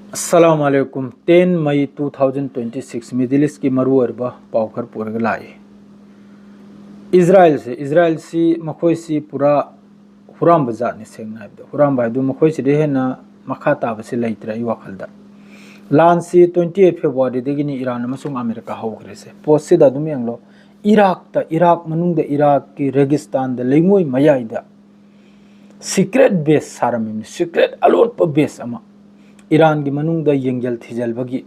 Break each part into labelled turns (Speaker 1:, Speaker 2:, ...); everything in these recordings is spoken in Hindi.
Speaker 1: अस्सलाम वालेकुम 10 मई 2026 मिडिल ईस्ट की मरुअरबा पावखर पुरग लाए इजराइल से मखोई से पूरा हुराम बजाने सेंगना है हुराम बायदु मखोई से देहना मखा ताब से लेतरा ई वखलदा लान से 28 फेब्रुआरी देगिनी ईरान अमसुंग अमेरिका हौग्रे से पोस्ट से ददुम यंगलो इराक मनुंग इराक की रेगिस्तान द लेंगोई मयाइदा सीक्रेट बेस सारमिन सीक्रेट अलोट बेस अमा ईरान की मनुंग यंगल थीजलबगी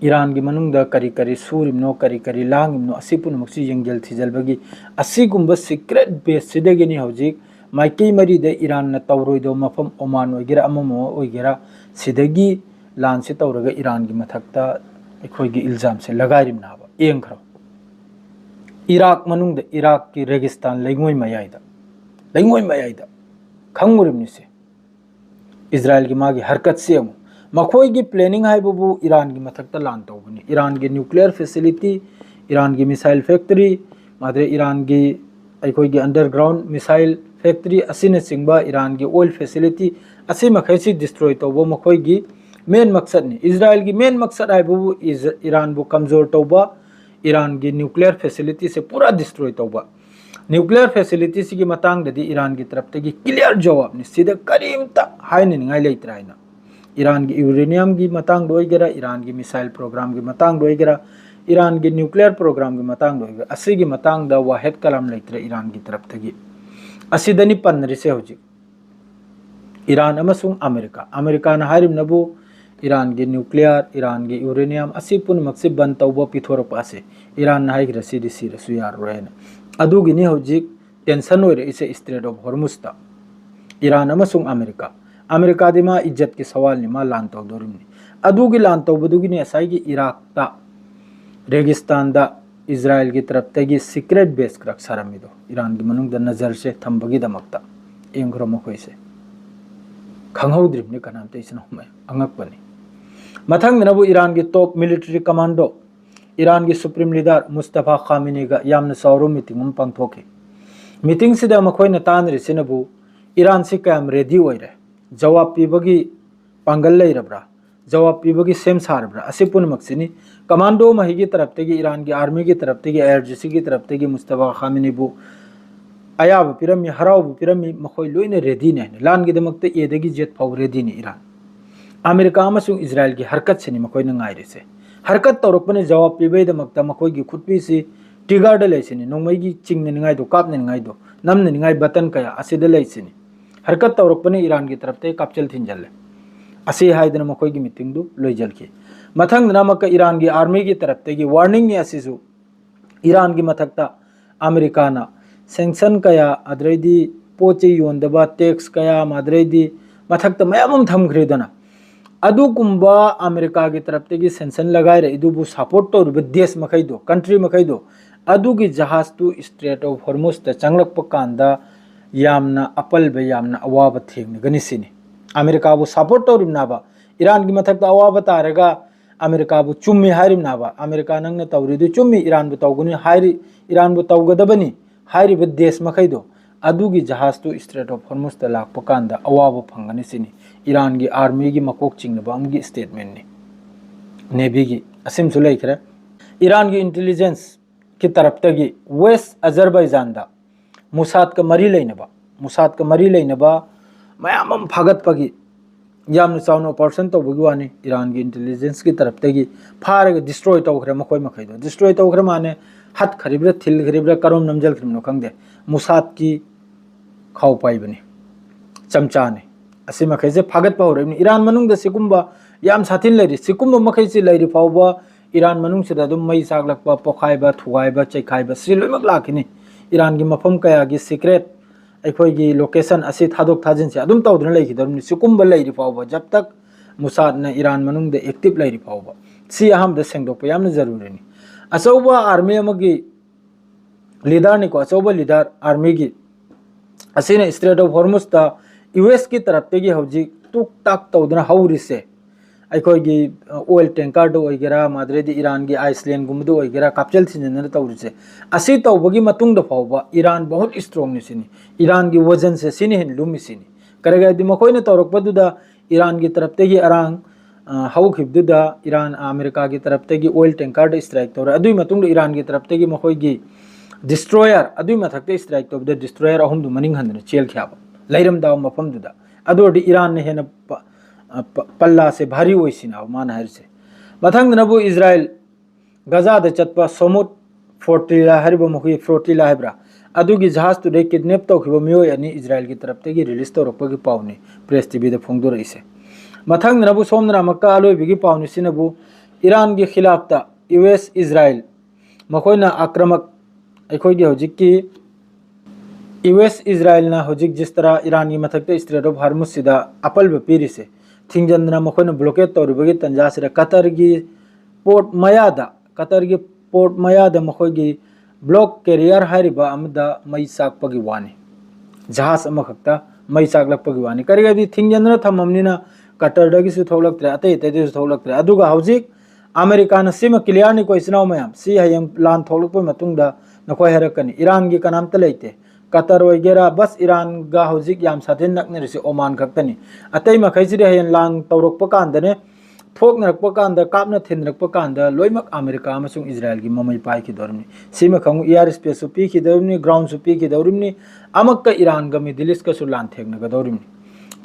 Speaker 1: ईरान की मनुंग करी करी सूरिमनो करी लांगिमनो असिपुनमक्सी यंगल थीजलबगी असिगुंब सीक्रेट बेस सिदगेनी हौजिक माइकई मरी दे ईरान न तौरोइदो मफम ओमान ओइगेरा अममो ओइगेरा सिदगी लान से तौरगा ईरान की मथक्ता अखोइगी इल्जाम से लगारिमनाबा एंखरो इराक मनुंग इराक की रेगिस्तान लेंगोई मयाइदा खंगुरिमनि से इजराइल की मागी हरकत से मखोई की प्लानिंग है बबू ईरान की मथक्ता लान तौबनी ईरान की न्यूक्लियर फैसिलिटी ईरान की मिसाइल फैक्ट्री मादरे ईरान की अखोई की अंडरग्राउंड मिसाइल फैक्ट्री असिन सिंबा ईरान की ऑयल फैसिलिटी असी मखैसी डिस्ट्रॉय तौबो मखोई की मेन मकसद ने इजराइल की मेन मकसद है बबू ईरान बु कमजोर तौबा ईरान की न्यूक्लियर फैसिलिटी से पूरा डिस्ट्रॉय तौबा न्यूक्लियर फैसिलिटी की मतंग ईरान की तरफ की क्लियर जवाब ने सीधे करीमता हाइनिंगाई लेतरा है ईरान की यूरेनियम की मतंग होइगेरा ईरान की मिसाइल प्रोग्राम की मतंग होइगेरा ईरान की न्यूक्लियर प्रोग्राम की मतंग होइगेरा असी की मतंग दा वाहिद कलम लेतरा ईरान की तरफ की असिदनी पन्नरिसे हौजिक ईरान अमसुंग अमेरिका ना हारिमनबु ईरान की न्यूक्लियर ईरान की यूरेनियम असी पुनमक्से बंद तौबा पिथोरपासे ईरान ना हाइग्रा सिदि सिरसु यारोयना अदुगिनी हौजिक टेंशन होइरे इसे स्ट्रेट ऑफ हॉर्मुजता ईरान अमसुंग अमेरिका दिमा इज्जत के सवाल निमा लान तौदोरिमनि अदुगी लान तौबदुगिनी असाइगी इराक ता रेगिस्तान दा इजराइल की तरफ तगी सीक्रेट बेस क्रक सारमिदो ईरान की मनुंग दा नजर से थंबगी दमकता एंग्रो मखोई से खंगहौद्रिमनि कनामते इसना हुमै अंगकपनि मथंग नबु ईरान की टॉप मिलिट्री कमांडो ईरान की सुप्रीम लीडर मुस्तफा खामिनी का यामन सौरो मीटिंग पांथोके मीटिंग सिदा मखोइना तानरिसिनबु ईरान से कयम रेडी होइरे जवाब पीबगी पांगल लेरब्रा जवाब पीबगी सेम सारब्रा असे पुनमक्सिनी कमांडो मही की तरफ तगी ईरान की आर्मी की तरफ तगी एयरजेसी की तरफ तगी मुस्तफा खामिनी बु अयाब पिरमी हराव पिरमी मखोइ लोइने रेडी ने लान की दमकते एदगी जेट फाव रेडी ने ईरान अमेरिका अमसुंग इजराइल की हरकत से मखोइना ngaire हरकत तौरपने जवाब पीबे दमकता मखोइ की खुदपी से टिगर लेसिनी नोंमै की चिंगने निगाई दो कापने निगाई दो नमने निगाई बटन कया असिद लेसिनी हरकत तौरपने ईरान की तरफ ते कापचल थिंजल असे हाइदन मखोइ की मीटिंग दु लोइजल की मथंग नमक ईरान की आर्मी की तरफ ते की वार्निंग ने असिसु ईरान की मथक्ता अमेरिका ना सैंक्शन कया अद्रैदी पोचे योंदबा टैक्स कया माद्रैदी मथक्ता मयामम थमख्रेदना अदुकुंबा अमेरिका की तरफ ते की सेंसन लगाए रे इदुबु सपोर्ट तो देश मखैदो कंट्री मखैदो अदुगी जहाज तु स्ट्रेट ऑफ हॉर्मुज त चंगलक कांदा यामना अपलबे यामना अवाब थेंग गनिसिनी अमेरिका बु सपोर्ट तो रिमनाबा ईरान की मथक अवाब तारगा अमेरिका बु चुम्मी हारिमनाबा अमेरिका नंगना तौरिदु चुम्मी ईरान बु तौगुनी हारि ईरान बु तौगदबनी हारिबे देश मखैदो अदुगी जहाज तु स्ट्रेट ऑफ हॉर्मुज त लाकप कांदा अवाब फंगनिसिनी ईरान की आर्मी की मकोक चिंगनबा अमगी स्टेटमेंट ने नेवी की असिम सुलेखरे ईरान की इंटेलिजेंस की तरफ तगी वेस्ट अजरबैजान दा मुसाद का मरी लेनबा मयामम फागत पगी यामन चाउनो ऑपरेशन तौबगी वानी ईरान की इंटेलिजेंस की तरफ तगी फारग डिस्ट्रॉय तौखरे मखोय मखैदो डिस्ट्रॉय तौखरे माने हत खरिब्रा थिल खरिब्रा करम नमजल खरिमनो खंगदे मुसाद की खाव पाइबनी चमचा ने असी मखैसे फागत पाउरे ईरान मनुंग द सिकुंबा याम साथिन लेरि सिकुंबा मखैसे लेरि फाउबा ईरान मनुंग से दम मई सागलकपा पोखाइबा थुगाइबा चैखाइबा सि लोइमक लाखिनी ईरान की मफम कया की सीक्रेट अखोई लोकेशन असी थादोक थाजिन से अदुम तौदन लेखिदरमनि सिकुंबा लेरि फाउबा जब तक मुसाद न ईरान मनुंग द एक्टिव लेरि फाउबा सि अहम द सेंगदोप यामन जरूरी अचौबा आर्मी अमगी लीडर निको अचौबा लीडर आर्मी की असीने स्ट्रेट ऑफ हॉर्मुज ता यूएस की तरफ तगी हौजिक तुक ताक तौदना हौरिसे अखोई ऑयल टैंकर होइगेरा माद्रेदी ईरान की आइसलैंड गुमदो होइगेरा कापचल थिनन तौरिसे असी तौबगी मतुंग फाउबा ईरान बहुत स्ट्रॉंग निसिनी ईरान की वजन से सिनि हिन लुमिसिनी करगा दि मखोइना तौरकपदुदा ईरान की तरफ तगी अरांग हौखिबदुदा ईरान अमेरिका की तरफ तगी ऑयल टैंकर स्ट्राइक तौर अदुई मतुंग ईरान की तरफ तगी मखोइगी डिस्ट्रॉयर अदुई मथक्ते स्ट्राइक तौर डिस्ट्रॉयर अहुम मनिंग हंदन चेल ख्याब लैरम दाव मफमदुदा अदोडी ईरान ने हेन पल्ला से भारी ओइसिना मान हरसे मथंग नबु इजराइल गजा द चतपा सोमुट फोर्टिला हरिबो मखोइ फ्रोटिला हैब्रा अदुगी जहाज तुदे किडनैप तौखिबो मियोय अनि इजराइल की तरफ तगी रिलीज तौरपगी पावनी प्रेस टीवी द फोंगदोरइसे मथंग नबु सोमना मक्का आलोइबिगी पावनी सिनबु ईरान के खिलाफ यूएस इजराइल मखोइना आक्रमक अखोइगी हौजिकी यूएस इजराइल ना हौजिक जिस तरह ईरान की मथक्ते स्ट्रेट ऑफ हार्मुज सिदा अपलब पीरिसे थिंगजंदना मखोइना ब्लॉकेट तौरिबगी तंजासिरा कतर की पोर्ट मयादा मखोइगी ब्लॉक कैरियर हारिबा अमदा मई साकपगी वानी जहाज अमखक्ता मई साकलपगी वानी करिगदी थिंगजंदना थममनिना कटरदगिसु थोलक्त्रे अतै अतैदिसु थोलक्त्रे अदुगा हौजिक अमेरिकाना सिमा क्लियरनी कोइसनाव मयाम सी हयंग लान थोलक्पो मतुंगदा नखोय हरकनी ईरान की कनामता लेते कतर वगैरह बस ईरान गा हौजिक याम साथेन नकनरिसे ओमान खक्तनी अतै मखैसिरे हयन लान तौरक्पो कांदने थोकनरक्पो कांदा कापना थिनरक्पो कांदा लोइमक अमेरिका अमसुंग इजराइल की ममई पाइखि दौरमनी सिमा खंगु एयर स्पेस सु पीखि दौरमनी ग्राउंड सु पीखि दौरमनी अमक्का ईरान गा मिडिल ईस्ट का सु लान थेगनगा दौरमनी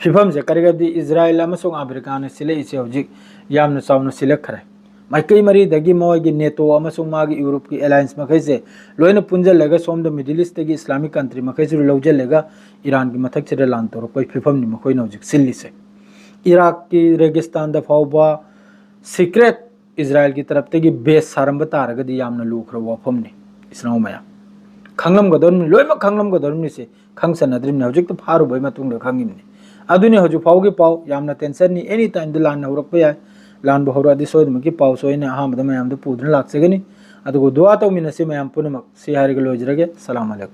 Speaker 1: फिफम से करिगदी इजराइल अमसुंग अमेरिका ने सिले इसे हौजिक यामना चावना सिलेक्ट खरे माइकई मरी दगी मोगी नेटो अमसुंग मागी यूरोप की अलायंस मखैसे लोइना पुंजलगा सोम द मिडिल ईस्ट तगी इस्लामिक कंट्री मखैसे लौजलगा ईरान की मथक से लान तौर कोई फिफम नि मखोइ नौजिक सिल्ली से इराक की रेगिस्तान द फाउबा सीक्रेट इजराइल की तरफ तगी बेस सारंब तारगदी यामना लुखर वफम नि इसनाव मया खंगलम गदरमनि लोइमा खंगलम गदरमनि से खंगसनद्रिमनि हौजिक तो फारु बय मतुंग खंगिमनि अदुनि हौजु फाउगी पाउ यामना टेंशन नि एनी टाइम द लान हौरकप याय लान बहौरदी सोदमकी पाउ सोइने अहमद मयाम द पुदन लाक्सगनी अदुगो दुआ तौमिनसे मयाम पुनमक से हारिग लोजरगे सलाम अलैकुम।